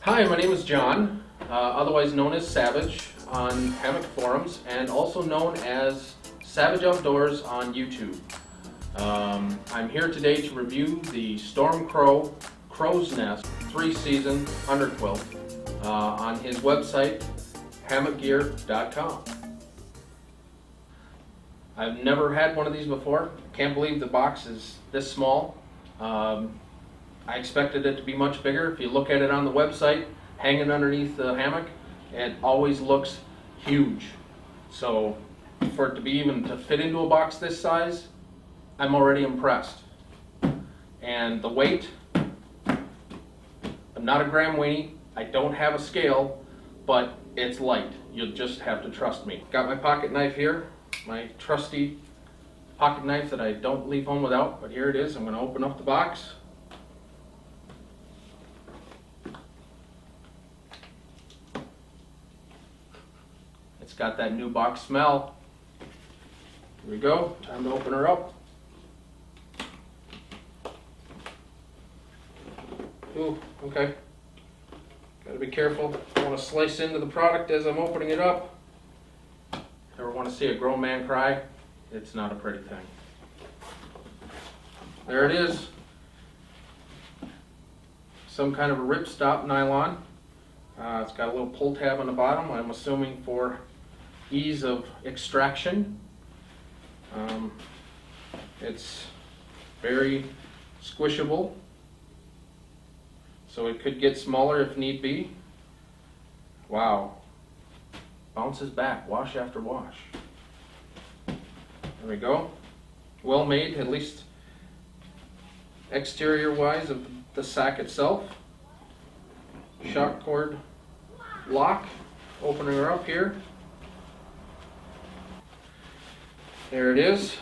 Hi, my name is John, otherwise known as Savage on hammock forums and also known as Savage Outdoors on YouTube. I'm here today to review the Stormcrow CrowsNest 3-season underquilt on his website, hammockgear.com. I've never had one of these before. Can't believe the box is this small. I expected it to be much bigger. If you look at it on the website, hanging underneath the hammock, it always looks huge. So for it to be even to fit into a box this size, I'm already impressed. And the weight, I'm not a gram weenie, I don't have a scale, but it's light. You'll just have to trust me. Got my pocket knife here, my trusty pocket knife that I don't leave home without, but here it is. I'm going to open up the box. It's got that new box smell. Here we go, time to open her up. Ooh, okay. Gotta be careful. I don't want to slice into the product as I'm opening it up. Ever want to see a grown man cry? It's not a pretty thing. There it is. Some kind of a ripstop nylon. It's got a little pull tab on the bottom, I'm assuming for ease of extraction. It's very squishable, so it could get smaller if need be. Wow. Bounces back, wash after wash. There we go. Well made, at least exterior wise of the sack itself. Shock cord lock, opening her up here. There it is,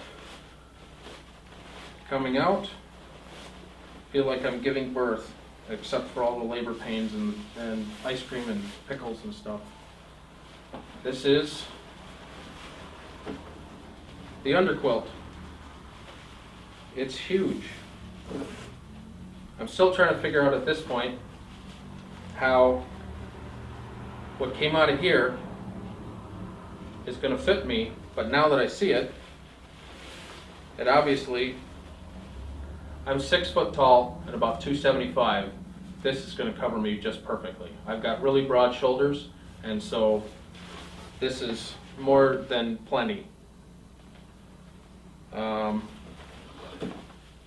coming out. Feel like I'm giving birth, except for all the labor pains and ice cream and pickles and stuff. This is the underquilt. It's huge. I'm still trying to figure out at this point how what came out of here is going to fit me, but now that I see it, it obviously, I'm 6 foot tall and about 275. This is going to cover me just perfectly. I've got really broad shoulders, and so this is more than plenty.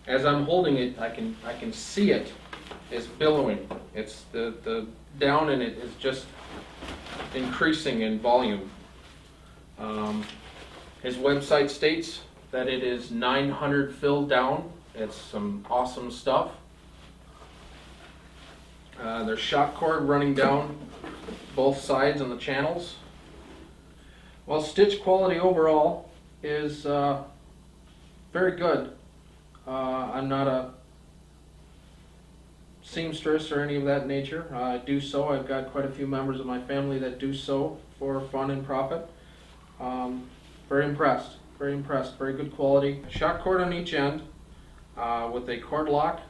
As I'm holding it, I can see it is billowing. It's the down in it is just increasing in volume. His website states that it is 900 fill down. It's some awesome stuff. There's shock cord running down both sides on the channels. Well, stitch quality overall is very good. I'm not a seamstress or any of that nature. I do sew. I've got quite a few members of my family that do sew for fun and profit. Very impressed. Very impressed. Very good quality. Shock cord on each end with a cord lock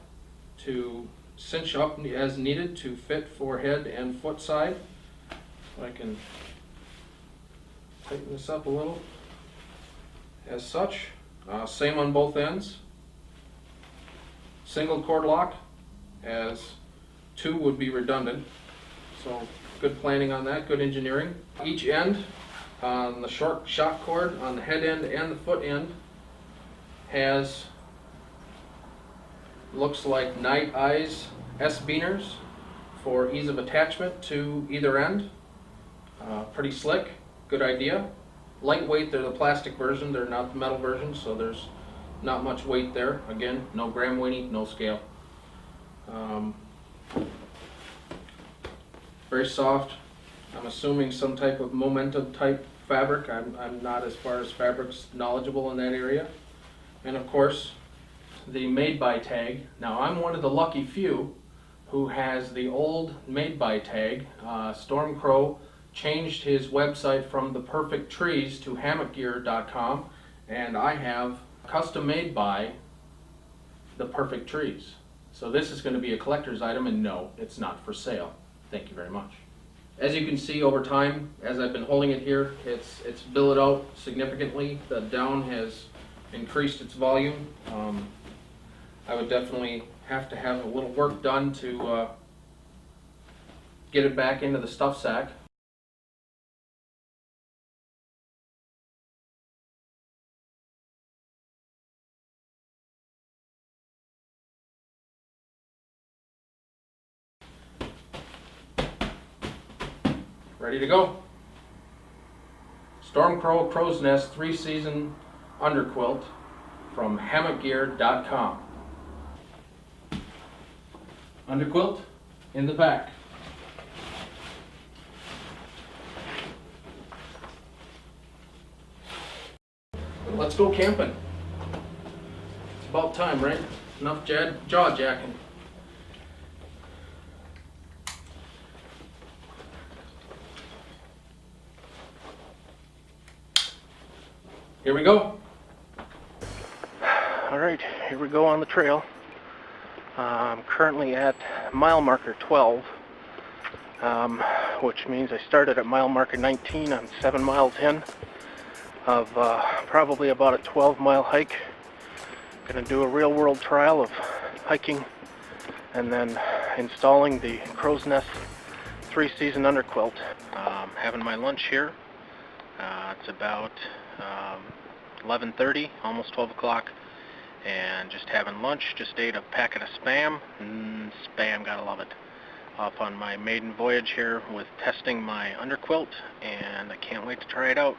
to cinch up as needed to fit for head and foot side. I can tighten this up a little as such. Same on both ends. Single cord lock, as two would be redundant. So good planning on that, good engineering. Each end on the short shock cord on the head end and the foot end has, looks like night eyes S-beaners for ease of attachment to either end. Pretty slick, good idea. Lightweight, they're the plastic version, they're not the metal version, so there's not much weight there. Again, no gram weenie, no scale. Very soft. I'm assuming some type of momentum type fabric. I'm not as far as fabrics knowledgeable in that area. And of course, the made by tag. Now I'm one of the lucky few who has the old made by tag. Stormcrow changed his website from the perfect trees to hammockgear.com, and I have custom made by the perfect trees. So this is going to be a collector's item, and no, it's not for sale. Thank you very much. As you can see over time, as I've been holding it here, it's billowed out significantly. The down has increased its volume. I would definitely have to have a little work done to get it back into the stuff sack. Ready to go. Stormcrow CrowsNest 3-season underquilt from hammockgear.com. Underquilt in the back. Let's go camping. It's about time, right? Enough jaw jacking. Here we go. Alright, here we go on the trail. I'm currently at mile marker 12, which means I started at mile marker 19. I'm 7 miles in of probably about a 12-mile hike. Going to do a real-world trial of hiking and then installing the CrowsNest 3-season underquilt. Having my lunch here. It's about 11:30, almost 12 o'clock, and just having lunch. Just ate a packet of Spam. Spam, gotta love it. Off on my maiden voyage here with testing my underquilt, and I can't wait to try it out.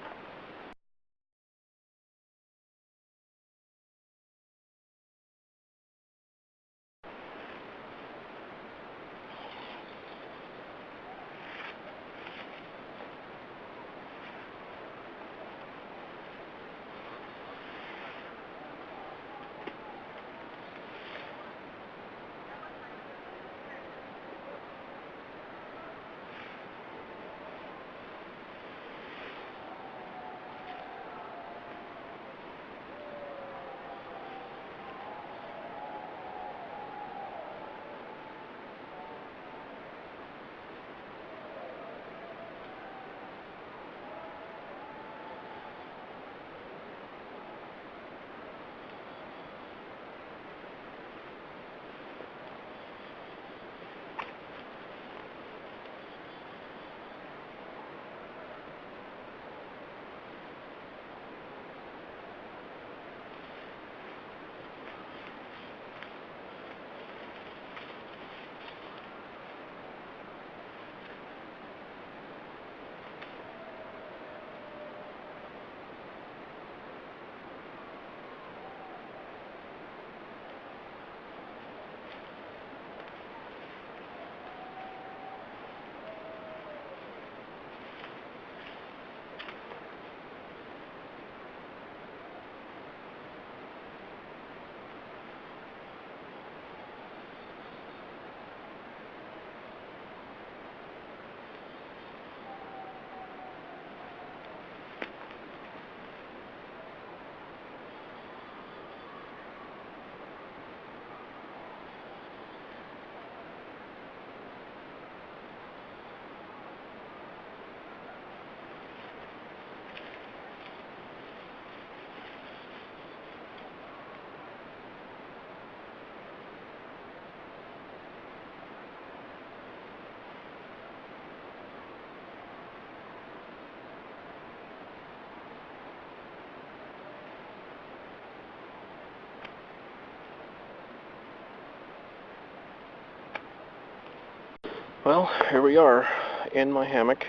Well, here we are in my hammock.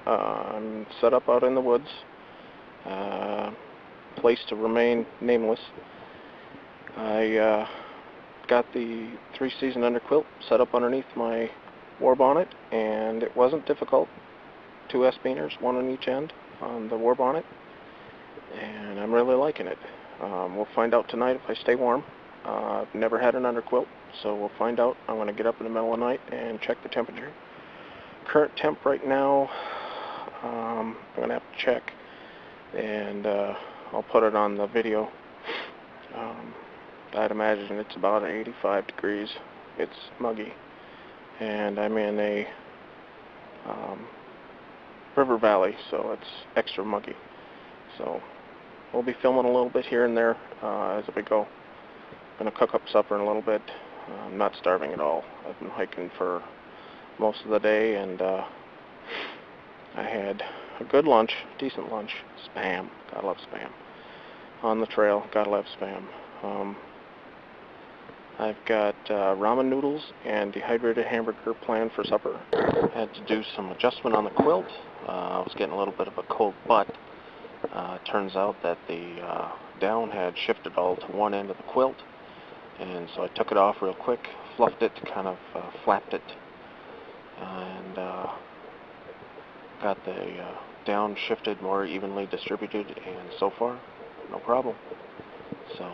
I'm set up out in the woods, place to remain nameless. I got the 3-season underquilt set up underneath my war bonnet, and it wasn't difficult. 2 S-beaners, 1 on each end on the war bonnet, and I'm really liking it. We'll find out tonight if I stay warm. I've never had an underquilt, so we'll find out. I'm going to get up in the middle of the night and check the temperature. Current temp right now, I'm going to have to check, and I'll put it on the video. I'd imagine it's about 85 degrees. It's muggy, and I'm in a river valley, so it's extra muggy. So we'll be filming a little bit here and there as we go. Gonna cook up supper in a little bit. I'm not starving at all. I've been hiking for most of the day, and I had a good lunch, decent lunch. Spam, gotta love spam. On the trail, gotta love spam. I've got ramen noodles and dehydrated hamburger planned for supper. Had to do some adjustment on the quilt. I was getting a little bit of a cold butt. Turns out that the down had shifted all to one end of the quilt, and so I took it off real quick, fluffed it, kind of flapped it, and got the down shifted more evenly distributed, and so far, no problem. So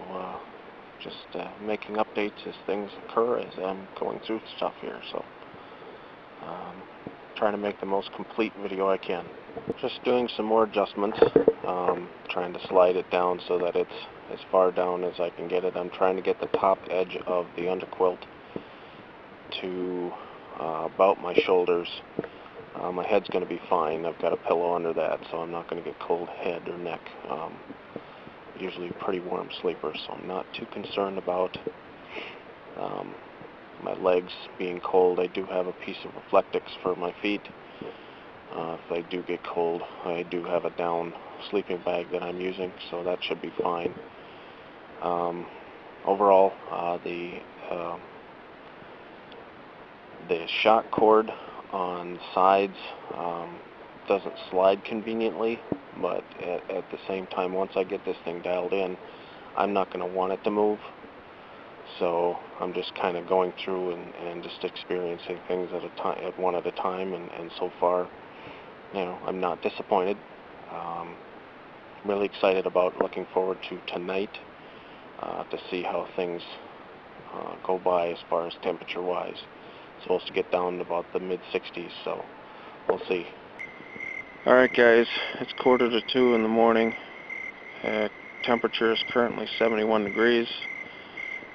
just making updates as things occur as I'm going through stuff here. So trying to make the most complete video I can. Just doing some more adjustments, trying to slide it down so that it's as far down as I can get it. I'm trying to get the top edge of the underquilt to about my shoulders. My head's going to be fine. I've got a pillow under that, so I'm not going to get cold head or neck. Usually a pretty warm sleeper, so I'm not too concerned about my legs being cold. I do have a piece of Reflectix for my feet. If they do get cold, I do have a down sleeping bag that I'm using, so that should be fine. Overall, the shock cord on the sides doesn't slide conveniently, but at the same time, once I get this thing dialed in, I'm not going to want it to move. So I'm just kind of going through and just experiencing things at one at a time, and so far, you know, I'm not disappointed. Really excited about looking forward to tonight to see how things go by as far as temperature-wise. It's supposed to get down to about the mid-60s, so we'll see. Alright guys, it's 1:45 in the morning. Temperature is currently 71 degrees.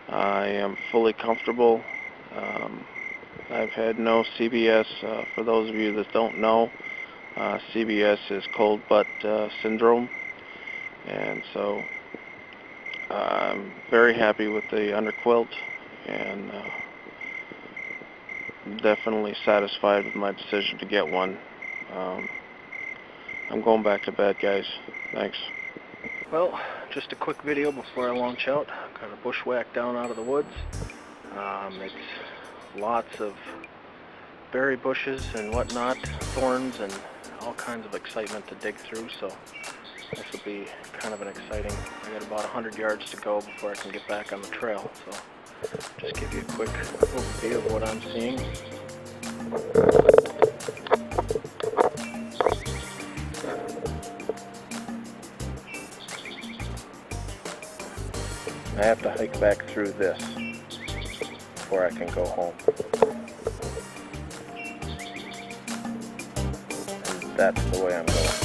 I am fully comfortable. I've had no CBS. For those of you that don't know, CBS is cold butt syndrome, and so I'm very happy with the underquilt, and definitely satisfied with my decision to get one. I'm going back to bed, guys. Thanks. Well, just a quick video before I launch out. Got a bushwhack down out of the woods. It's lots of berry bushes and whatnot, thorns and all kinds of excitement to dig through, so this will be kind of an exciting. I got about 100 yards to go before I can get back on the trail, so just give you a quick overview of what I'm seeing. I have to hike back through this before I can go home. And that's the way I'm going.